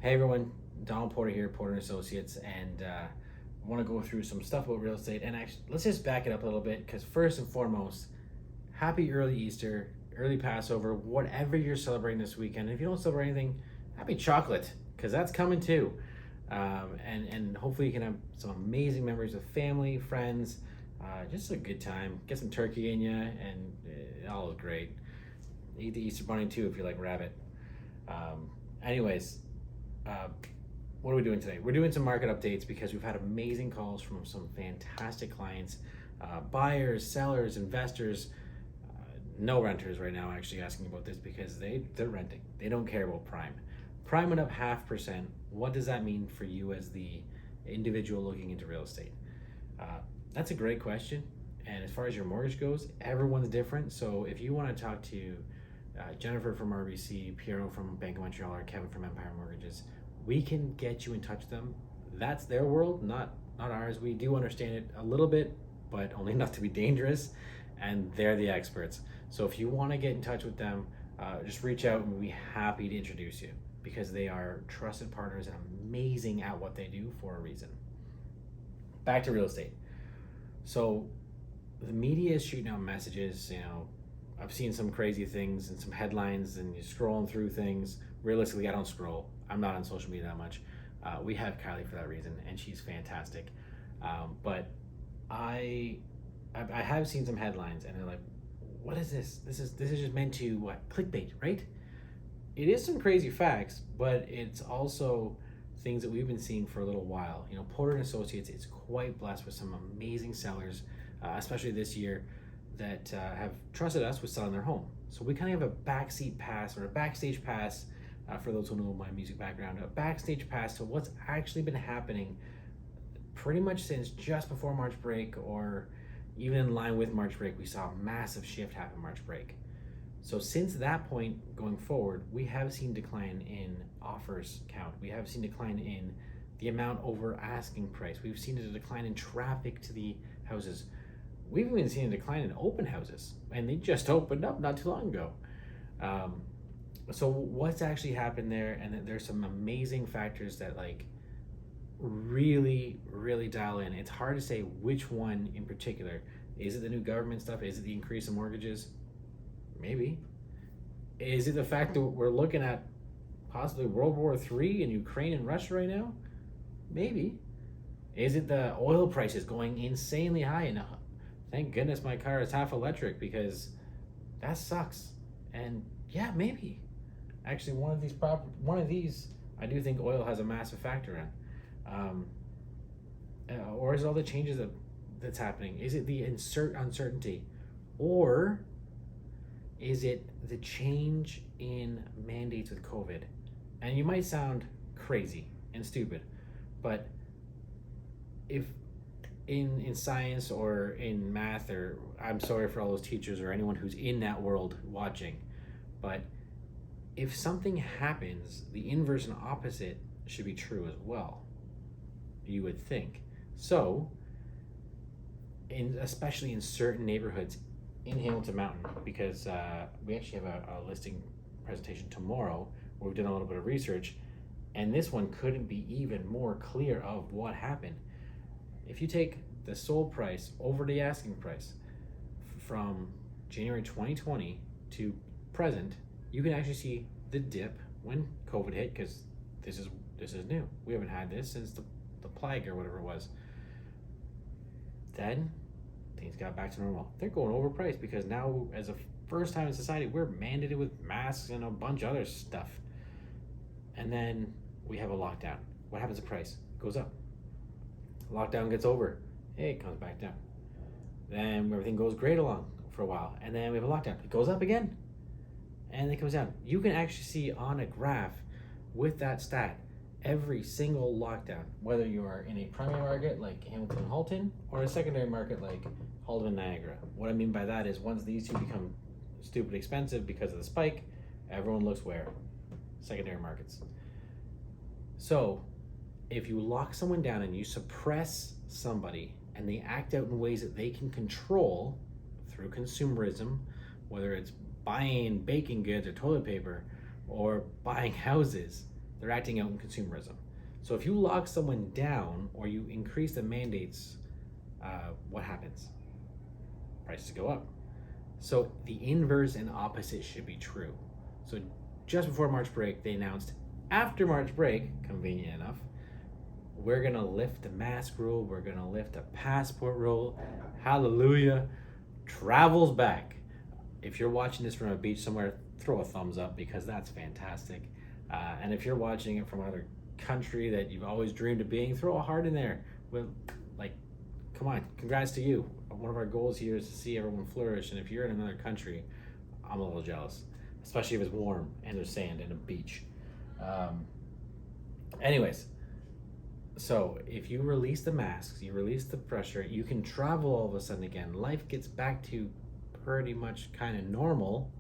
Hey everyone, Donald Porter here, Porter and Associates, and I want to go through some stuff about real estate. And actually, let's just back it up a little bit because first and foremost, happy early Easter, early Passover, whatever you're celebrating this weekend. If you don't celebrate anything, happy chocolate because that's coming too. And hopefully you can have some amazing memories with family, friends, just a good time. Get some turkey in you, and it all is great. Eat the Easter bunny too if you like rabbit. Anyways. What are we doing today? We're doing some market updates because we've had amazing calls from some fantastic clients, buyers, sellers, investors, no renters right now actually asking about this because they're renting. They don't care about prime. Prime went up 0.5%. What does that mean for you as the individual looking into real estate? That's a great question. And as far as your mortgage goes, everyone's different. So if you want to talk to Jennifer from RBC, Piero from Bank of Montreal, or Kevin from Empire Mortgages, we can get you in touch with them. That's their world, not ours. We do understand it a little bit, but only enough to be dangerous, and they're the experts. So if you want to get in touch with them, just reach out and we'll be happy to introduce you because they are trusted partners and amazing at what they do for a reason. Back to real estate. So the media is shooting out messages, I've seen some crazy things and some headlines, and you're scrolling through things. Realistically, I don't scroll. I'm not on social media that much. We have Kylie for that reason, and she's fantastic. But I have seen some headlines, and they're like, "What is this? This is just meant to what? Clickbait, right?" It is some crazy facts, but it's also things that we've been seeing for a little while. Porter and Associates is quite blessed with some amazing sellers, especially this year, that have trusted us with selling their home. So we kind of have a backseat pass or a backstage pass, for those who know my music background, a backstage pass to what's actually been happening pretty much since just before March break, or even in line with March break. We saw a massive shift happen March break. So since that point going forward, we have seen decline in offers count. We have seen decline in the amount over asking price. We've seen a decline in traffic to the houses. We've even seen a decline in open houses, and they just opened up not too long ago. So what's actually happened there? And there's some amazing factors that really, really dial in. It's hard to say which one in particular. Is it the new government stuff? Is it the increase in mortgages? Maybe. Is it the fact that we're looking at possibly World War III in Ukraine and Russia right now? Maybe. Is it the oil prices going insanely high? And thank goodness my car is half electric because that sucks. And yeah, maybe. Actually, one of these, I do think oil has a massive factor in. Or is it all the changes that's happening? Is it the uncertainty, or is it the change in mandates with COVID? And you might sound crazy and stupid, but if in science or in math, or I'm sorry for all those teachers or anyone who's in that world watching, but if something happens, the inverse and opposite should be true as well, you would think. So, especially in certain neighborhoods in Hamilton Mountain, because we actually have a listing presentation tomorrow where we've done a little bit of research, and this one couldn't be even more clear of what happened. If you take the sold price over the asking price from January 2020 to present, you can actually see the dip when COVID hit, because this is new. We haven't had this since the plague or whatever it was. Then things got back to normal. They're going overpriced because now, as a first time in society, we're mandated with masks and a bunch of other stuff. And then we have a lockdown. What happens to price? It goes up. Lockdown gets over. Hey, it comes back down. Then everything goes great along for a while, and then we have a lockdown. It goes up again, and it comes down. You can actually see on a graph with that stat every single lockdown, whether you are in a primary market like Hamilton and Halton or a secondary market like Halton and Niagara. What I mean by that is once these two become stupid expensive because of the spike, everyone looks where? Secondary markets. So if you lock someone down and you suppress somebody and they act out in ways that they can control through consumerism, whether it's buying baking goods or toilet paper or buying houses, They're acting out in consumerism. So if you lock someone down or you increase the mandates, what happens? Prices go up. So the inverse and opposite should be true. So just before March break, they announced after March break, convenient enough, we're gonna lift the mask rule, we're gonna lift the passport rule. Hallelujah. Travel's back. If you're watching this from a beach somewhere, throw a thumbs up because that's fantastic. And if you're watching it from another country that you've always dreamed of being, throw a heart in there. With, like, come on, congrats to you. One of our goals here is to see everyone flourish. And if you're in another country, I'm a little jealous, especially if it's warm and there's sand and a beach. Anyways, so if you release the masks, you release the pressure, you can travel all of a sudden again. Life gets back to pretty much kind of normal.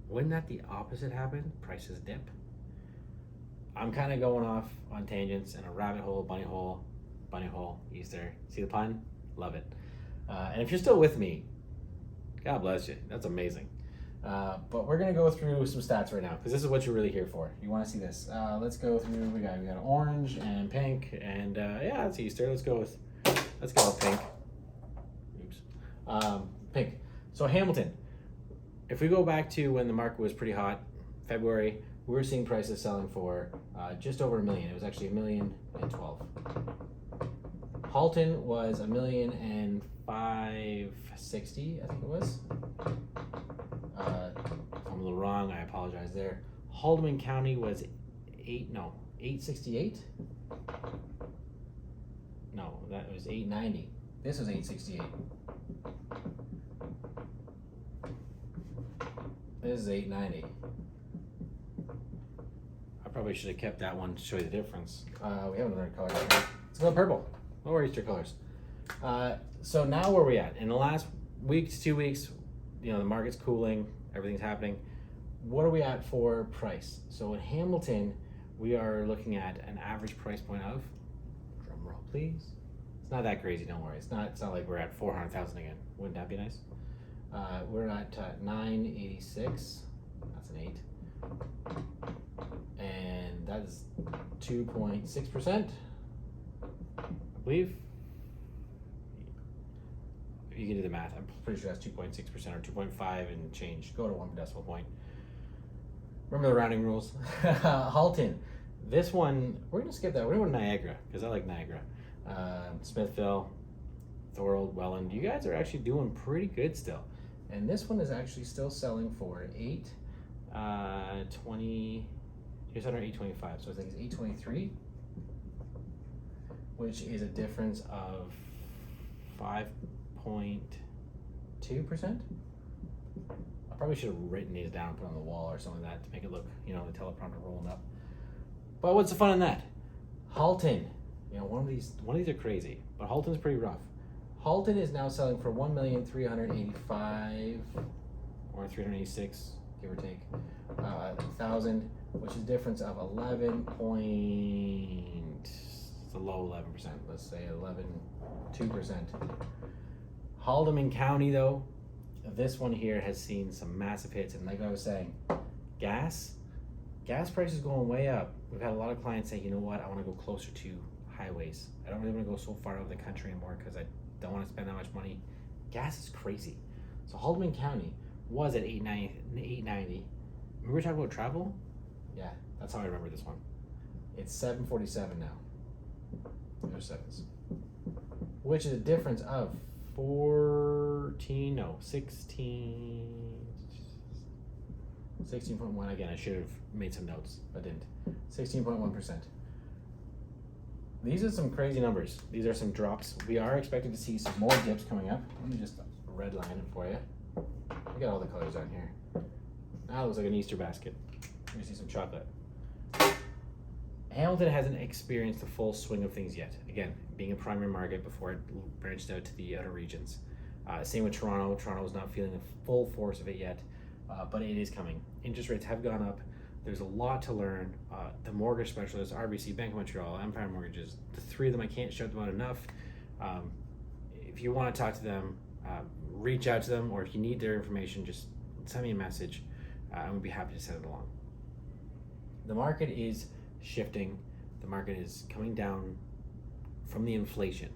Wouldn't that the opposite happen? Prices dip. I'm kind of going off on tangents and a rabbit hole, bunny hole, Easter. See the pun? Love it. And if you're still with me, God bless you. That's amazing. But we're gonna go through some stats right now because this is what you're really here for. You want to see this? Let's go through. We got orange and pink, and yeah, it's Easter. Let's go with pink. Oops. Pink. So Hamilton. If we go back to when the market was pretty hot, February, we were seeing prices selling for just over $1 million. It was actually $1,012,000. Halton was $1,560,000, I think it was. If I'm a little wrong, I apologize there. Haldeman County was 868. No, that was 890. This was 868. This is 890. I probably should have kept that one to show you the difference. We have another color here. Let's go purple. No worries, Easter colors. So now where are we at? In the last week to 2 weeks, the market's cooling, everything's happening. What are we at for price? So in Hamilton, we are looking at an average price point of, drum roll please. It's not that crazy, don't worry. It's not like we're at 400,000 again. Wouldn't that be nice? We're at 986. That's an 8. And that is 2.6%. I believe. You can do the math. I'm pretty sure that's 2.6% or 2.5 and change. Go to 1 decimal point. Remember the rounding rules. Halton. This one, we're going to skip that. We're going to go to Niagara because I like Niagara. Smithville, Thorold, Welland. You guys are actually doing pretty good still. And this one is actually still selling for $820, just under $825. So I think it's $823, which is a difference of 5.2%. I probably should have written these down and put on the wall or something like that to make it look, the teleprompter rolling up. But what's the fun in that? Halton, one of these are crazy, but Halton's pretty rough. Halton is now selling for $1,385,000 or $386, give or take, thousand, which is a difference of 11 point. It's a low 11%. Let's say 11.2%. Haldeman County, though, this one here has seen some massive hits, and like I was saying, gas prices going way up. We've had a lot of clients say, you know what, I want to go closer to highways. I don't really want to go so far out of the country anymore because I don't want to spend that much money. Gas is crazy. So Haldeman County was at 890. We were talking about travel? Yeah, that's how I remember this one. It's 747 now. There's sevens. Which is a difference of 16.1. Again, I should have made some notes, but didn't. 16.1%. These are some crazy numbers. These are some drops. We are expecting to see some more dips coming up. Let me just redline it for you. We got all the colors on here. Now it looks like an Easter basket. Let me see some chocolate. Hamilton hasn't experienced the full swing of things yet. Again, being a primary market before it branched out to the outer regions. Same with Toronto. Toronto is not feeling the full force of it yet, but it is coming. Interest rates have gone up. There's a lot to learn. The mortgage specialists, RBC, Bank of Montreal, Empire Mortgages, the three of them, I can't shout them out enough. If you want to talk to them, reach out to them, or if you need their information, just send me a message, and we'd be happy to send it along. The market is shifting. The market is coming down from the inflation.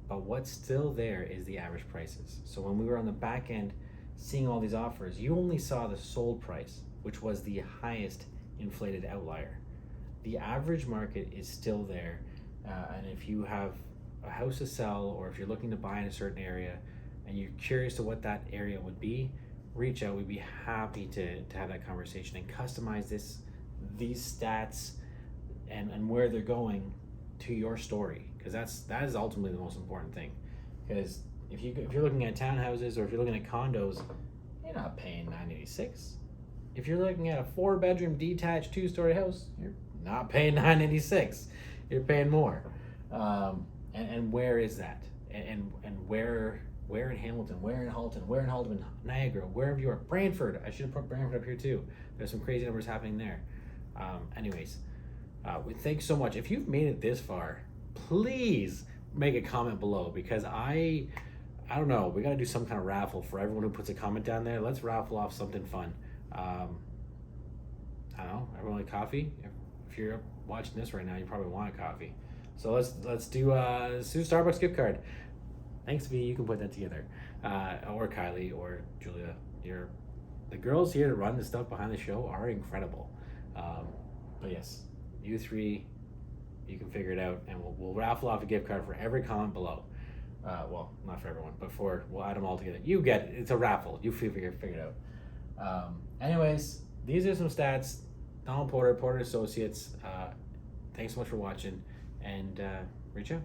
But what's still there is the average prices. So when we were on the back end seeing all these offers, you only saw the sold price, which was the highest inflated outlier. The average market is still there. And if you have a house to sell, or if you're looking to buy in a certain area and you're curious to what that area would be, reach out. We'd be happy to have that conversation and customize these stats and where they're going to your story, because that is ultimately the most important thing. Because if you're looking at townhouses, or if you're looking at condos, you're not paying $986. If you're looking at a 4-bedroom detached 2-story house, you're not paying $986. You're paying more. And where is that? And where in Hamilton, where in Halton, where in Halton, Niagara, wherever you are, Brantford. I should have put Brantford up here too. There's some crazy numbers happening there. Thanks so much. If you've made it this far, please make a comment below, because I don't know, we got to do some kind of raffle for everyone who puts a comment down there. Let's raffle off something fun. I don't know, everyone like coffee? If you're watching this right now, you probably want a coffee. So let's do a Starbucks gift card. Thanks, V. You can put that together, or Kylie, or Julia. The girls here that run the stuff behind the show are incredible. But yes, you three, you can figure it out, and we'll raffle off a gift card for every comment below. Well, not for everyone, but we'll add them all together. You get it. It's a raffle. You figure it out. Anyways, these are some stats. Donald Porter, Porter Associates. Thanks so much for watching, and reach out.